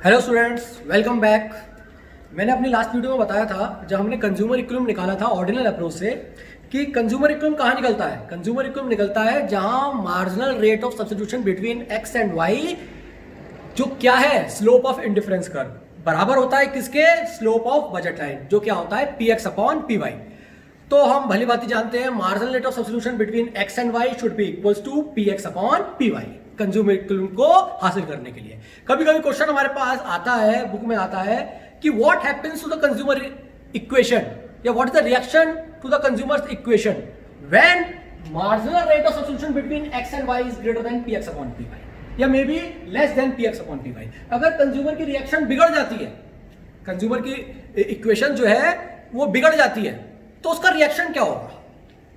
Hello students, welcome back. मैंने अपनी last video में बताया था, जब हमने कंज्यूमर इक्विलिब्रियम निकाला था ऑर्डिनल अप्रोच से, कि कंज्यूमर इक्विलिब्रियम कहाँ निकलता है। कंज्यूमर इक्विलिब्रियम निकलता है जहाँ marginal rate of substitution between X and Y, जो क्या है, स्लोप ऑफ इंडिफरेंस कर्व, बराबर होता है किसके, स्लोप ऑफ बजट लाइन, जो क्या होता है P X upon P Y. तो हम भली भांति जानते हैं marginal rate of substitution between X and Y should be equals to P X upon P Y, consumer equilibrium को हासिल करने के लिए। कभी कभी क्वेश्चन हमारे पास आता है, बुक में आता है कि what happens to the consumer equation, या what is the reaction to the consumer equation when marginal rate of substitution between X and Y is greater than P X upon P Y, या may be less than P X upon P Y. अगर consumer की reaction बिगड़ जाती है, consumer की equation जो है वो बिगड़ जाती है, तो उसका रिएक्शन क्या होगा,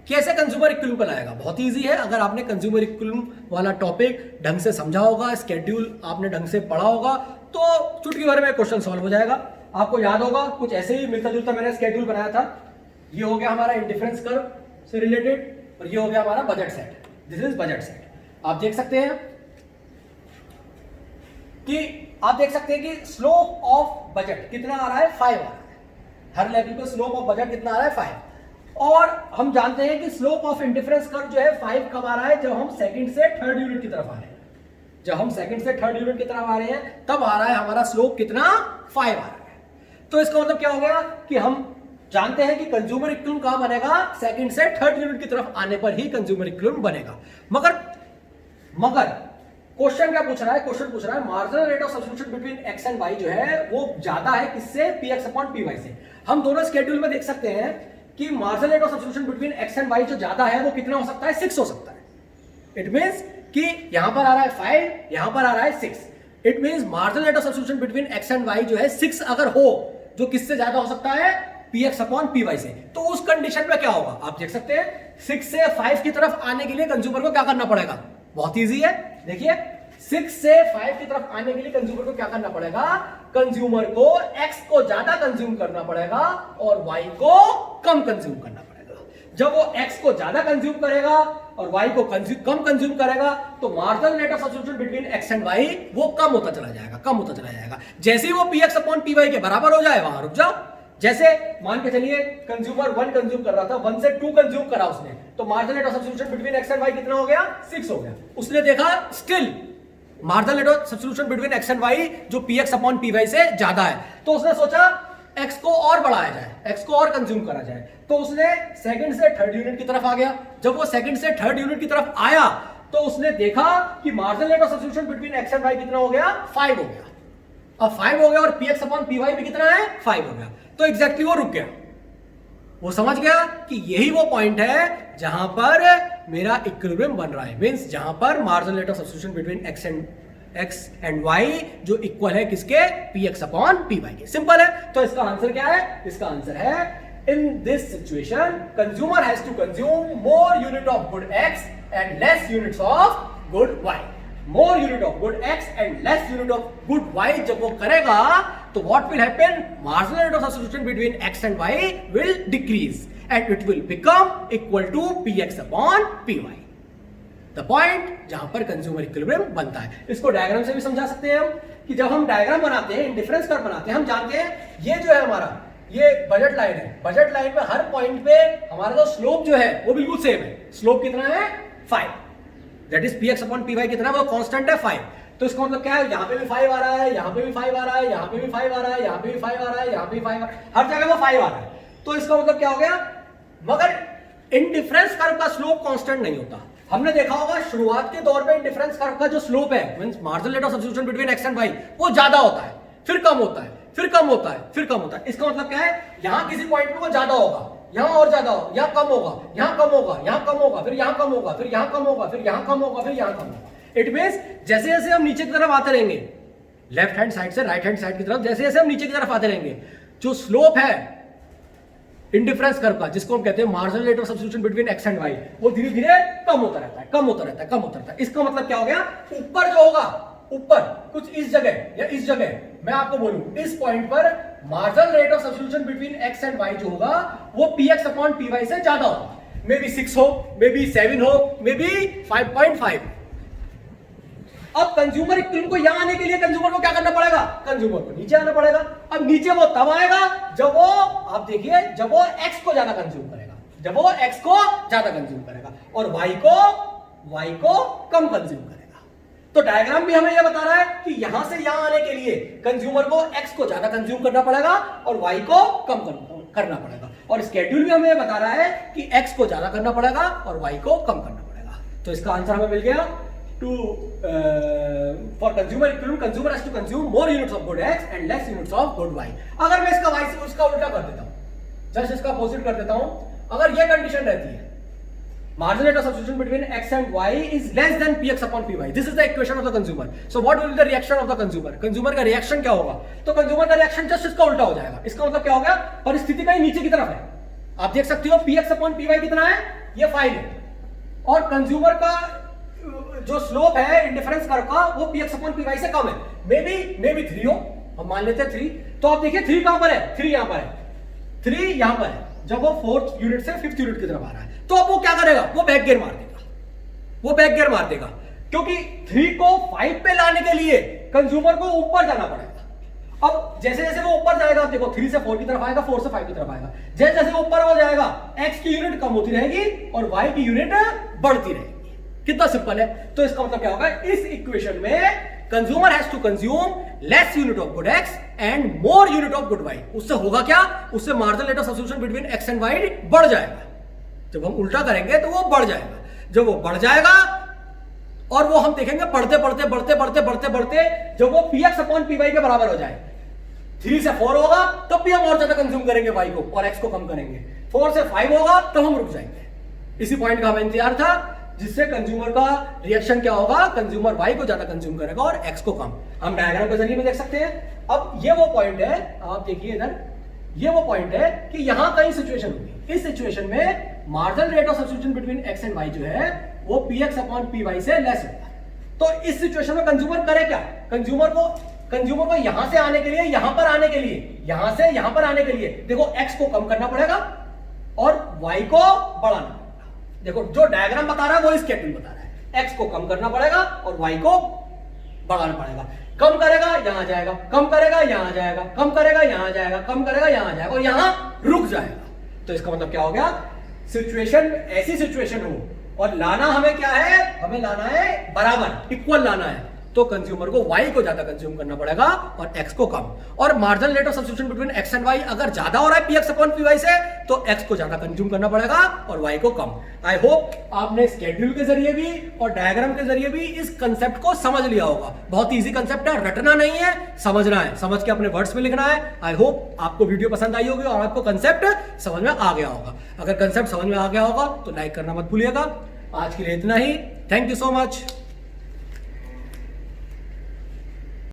कैसे कंज्यूमर इक्विलिब्रियम पर आएगा। बहुत इजी है, अगर आपने कंज्यूमर इक्विलिब्रियम वाला टॉपिक ढंग से समझा होगा, स्केड्यूल आपने ढंग से पढ़ा होगा, तो चुटकी भर में क्वेश्चन सॉल्व हो जाएगा। आपको याद होगा कुछ ऐसे ही मिलता जुलता मैंने स्केड्यूल बनाया था। ये हो गया हमारा इंडिफरेंस कर्व से रिलेटेड, और ये हो गया हमारा budget set. This is budget set. आप देख सकते हैं कि स्लोप ऑफ बजट कितना आ रहा है, 5 आ रहा है। हर लेवल पे स्लोप ऑफ बजट कितना आ रहा है, 5। और हम जानते हैं कि स्लोप ऑफ इंडिफरेंस कर्व जो है 5 कब आ रहा है, जब हम सेकंड से थर्ड यूनिट की तरफ आ रहे हैं। जब हम सेकंड से थर्ड यूनिट की तरफ आ रहे हैं, तब आ रहा है हमारा स्लोप कितना, 5 आ रहा है। तो इसका मतलब क्या हो गया कि हम जानते हैं कि कंज्यूमर इक्विलिब्रियम कहां बनेगा, सेकंड से थर्ड यूनिट की तरफ आने पर ही कंज्यूमर इक्विलिब्रियम बनेगा। मगर क्वेश्चन क्या पूछ रहा है, क्वेश्चन पूछ रहा है marginal rate of substitution between X and Y जो है वो ज्यादा है किससे, P X upon P Y से। हम दोनों स्केड्यूल में देख सकते हैं कि marginal rate of substitution between X and Y जो ज्यादा है वो कितना हो सकता है, 6 हो सकता है। इट मींस कि यहां पर आ रहा है 5, यहां पर आ रहा है 6। It means marginal rate of substitution between X and Y जो है 6 अगर हो, जो किससे ज्यादा हो सकता है, P X upon P Y से। तो उस कंडीशन में क्या होगा, आप देख सकते हैं 6 से 5 की तरफ आने के लिए कंज्यूमर को क्या करना पड़ेगा, बहुत ईजी है। देखिए 6 से 5 की तरफ आने के लिए कंज्यूमर को क्या करना पड़ेगा, कंज्यूमर को x को ज्यादा कंज्यूम करना पड़ेगा और y को कम कंज्यूम करना पड़ेगा। जब वो x को ज्यादा कंज्यूम करेगा और y को कम कंज्यूम करेगा, तो marginal rate of substitution between x and y वो कम होता चला जाएगा। जैसे ही वो px अपॉन py के बराबर हो जाए, वहां रुक जाओ। जैसे मान के चलिए कंज्यूमर 1 कंज्यूम कर रहा था, 1 से 2 कंज्यूम करा उसने, तो marginal rate of substitution between x and y कितना हो गया, 6 हो गया। उसने देखा still marginal rate of substitution between X and Y जो P X upon P Y से ज्यादा है, तो उसने सोचा एक्स को और बढ़ाया जाए, एक्स को और कंज्यूम करा जाए। तो उसने सेकंड से थर्ड यूनिट की तरफ आ गया। जब वो सेकंड से थर्ड यूनिट की तरफ आया, तो उसने देखा कि marginal rate of substitution between X and Y कितना हो गया, 5 हो गया। अब 5 हो गया और P X upon P Y भी कितना है, 5 हो गया। तो एग्जैक्टली वो रुक गया, वो समझ गया कि यही वो पॉइंट है जहां पर मेरा इक्विलिब्रियम बन रहा है। मींस जहां पर marginal rate of substitution between X and Y जो इक्वल है किसके, P X upon P Y के। सिंपल है। तो इसका आंसर क्या है, इसका आंसर है in this situation consumer has to consume more unit of good X and less units of good Y. More unit of good X and less unit of good Y जब वो करेगा, तो what will happen, marginal rate of substitution between X and Y will decrease and it will become equal to px upon py, the point जहां पर consumer equilibrium बनता है। इसको diagram से भी समझा सकते हैं हम, कि जब हम डायग्राम बनाते हैं, इंडिफरेंस कर्व बनाते हैं, हम जानते हैं ये जो है हमारा, ये बजट लाइन है। बजट लाइन पे हर पॉइंट पे हमारा जो स्लोप जो है वो बिल्कुल सेम है। स्लोप कितना है, 5, that is px upon py कितना है, वो कांस्टेंट है 5। तो इसका मतलब क्या है, यहां पे भी 5 आ रहा है, यहां पे भी 5 आ रहा है, यहां पे भी 5 आ रहा है, यहां पे भी 5 आ रहा है, यहां पे भी 5 आ रहा है, हर जगह वो 5 आ रहा है। तो इसका मतलब क्या हो गया, मगर इंडिफरेंस कर्व का स्लोप कांस्टेंट नहीं होता। हमने देखा होगा शुरुआत के दौर पे इंडिफरेंस कर्व का जो स्लोप है, means marginal rate of substitution between X and Y, वो ज्यादा होता है, फिर कम होता है, फिर कम होता है, फिर कम होता है। इसका मतलब क्या है, यहां किसी पॉइंट पे वो ज्यादा होगा, यहां और ज्यादा होगा, यहां कम होगा, यहां कम होगा, यहां कम होगा, फिर यहां कम होगा, फिर यहां कम होगा, फिर यहां कम होगा, फिर यहां कम होगा। इट मींस जैसे जैसे हम नीचे की तरफ आते रहेंगे, लेफ्ट हैंड साइड से राइट हैंड साइड की तरफ, जैसे जैसे हम नीचे की तरफ आते रहेंगे, जो स्लोप है इंडिफरेंस कर्व का, जिसको हम कहते हैं marginal rate of substitution between X and Y, वो धीरे धीरे कम होता रहता है, कम होता रहता है, कम होता रहता है। इसका मतलब क्या हो गया, ऊपर जो होगा, ऊपर कुछ इस जगह या इस जगह, मैं आपको बोलूं इस पॉइंट पर marginal rate of substitution between X and Y जो होगा वो P X upon P Y से ज्यादा होगा। मे बी 6 हो, मे बी 7 हो, मे बी 5.5। अब कंज्यूमर इक्विलिब्रियम को यहां आने के लिए कंज्यूमर को क्या करना पड़ेगा, कंज्यूमर कंज्यूमर को नीचे आना पड़ेगा। अब नीचे वो तब आएगा जब वो, आप देखिए, जब वो x को ज्यादा कंज्यूम करेगा, जब वो x को ज्यादा कंज्यूम करेगा और y को कम कंज्यूम करेगा। तो डायग्राम भी हमें यह बता रहा है कि यहां से यहां आने के लिए कंज्यूमर को x को ज्यादा कंज्यूम करना पड़ेगा और y को कम करना पड़ेगा। और स्केड्यूल भी हमें बता रहा है कि x को ज्यादा करना पड़ेगा और y को कम करना पड़ेगा। तो इसका आंसर हमें मिल गया for consumer equivalent consumer has to consume more units of good x and less units of good y। अगर मैं इसका y से उसका उल्टा कर देता हूं, जस्ट इसका अपोजिट कर देता हूं, अगर यह कंडीशन रहती है marginal rate of substitution between x and y is less than px upon py, this is the equation of the consumer, so what will be the reaction of the consumer? Consumer का reaction क्या होगा? तो consumer का reaction just इसका उल्टा हो जाएगा। इसका मतलब क्या हो गया? परिस्थिति कहीं नीचे की तरफ है। आप देख सकते हो px upon py कितना है, ये 5 है, और कंज्यूमर का जो स्लोप है इंडिफरेंस कर्व का वो px upon py से कम है। मे बी 3 हो, हम मान लेते हैं 3। तो आप देखिए 3 कहां पर है, 3 यहां पर है, 3 यहां पर है। जब वो 4th यूनिट से 5th यूनिट की तरफ आ रहा है तो अब वो क्या करेगा? वो बैक गियर मार देगा, वो बैक गियर मार देगा, क्योंकि 3 को 5 पे लाने के लिए कंज्यूमर को ऊपर जाना पड़ेगा। अब जैसे जैसे वो ऊपर जाएगा, आप देखो 3 से 4 की तरफ आएगा, 4 से 5 की तरफ आएगा, जैसे जैसे वो ऊपर हो जाएगा x की यूनिट कम होती रहेगी और y की यूनिट बढ़ती रहेगी। कितना सिंपल है। तो इसका मतलब क्या होगा? इस इक्वेशन में consumer has to consume less unit of good x and more unit of good y। उससे होगा क्या? उससे marginal rate of substitution between x and y बढ़ जाएगा। जब हम उल्टा करेंगे तो वो बढ़ जाएगा। जब वो बढ़ जाएगा और वो हम देखेंगे बढ़ते बढ़ते बढ़ते बढ़ते बढ़ते बढ़ते जब वो px अपॉन py के बराबर हो जाए, 3 से 4 होगा तब भी हम और ज्यादा कंज्यूम करेंगे y को और x को कम करेंगे, 4 से 5 होगा तब हम रुक जाएंगे। इसी पॉइंट का हमें इंतजार था, जिससे कंज्यूमर का रिएक्शन क्या होगा? कंज्यूमर y को ज्यादा कंज्यूम करेगा और x को कम। हम डायग्राम के जरिए में देख सकते हैं। अब ये वो पॉइंट है, आप देखिए इधर, ये वो पॉइंट है कि यहां कई सिचुएशन होगी। इस सिचुएशन में marginal rate of substitution between x and y जो है वो px अपॉन py से लेस होगा। तो इस सिचुएशन में कंज्यूमर करे क्या? कंज्यूमर को यहां से आने के लिए, यहां पर आने के लिए, यहां से यहां पर आने के लिए देखो x को कम करना पड़ेगा और y को बढ़ाना पड़ेगा। देखो जो डायग्राम बता रहा है वो स्केड्यूल बता रहा है। x को कम करना पड़ेगा और y को बढ़ाना पड़ेगा। कम करेगा यहां जाएगा, कम करेगा यहां जाएगा, कम करेगा यहां जाएगा, कम करेगा यहां जाएगा और यहां रुक जाएगा। तो इसका मतलब क्या हो गया? सिचुएशन ऐसी सिचुएशन हो और लाना हमें क्या है? हमें लाना है बराबर, इक्वल लाना है। तो कंज्यूमर को y को ज्यादा कंज्यूम करना पड़ेगा और x को कम। और marginal rate of substitution between x and y अगर ज्यादा हो रहा है px अपॉन py से तो x को ज्यादा कंज्यूम करना पड़ेगा और y को कम। आई होप आपने स्केड्यूल के जरिए भी और डायग्राम के जरिए भी इस कंसेप्ट को समझ लिया होगा। बहुत इजी कंसेप्ट है, रटना नहीं है, समझना है, समझ के अपने वर्ड्स में लिखना है। आई होप आपको वीडियो पसंद आई होगी और आपको कंसेप्ट समझ में आ गया होगा। अगर कंसेप्ट समझ में आ गया होगा तो लाइक करना मत भूलिएगा। आज के लिए इतना ही। Thank you so much.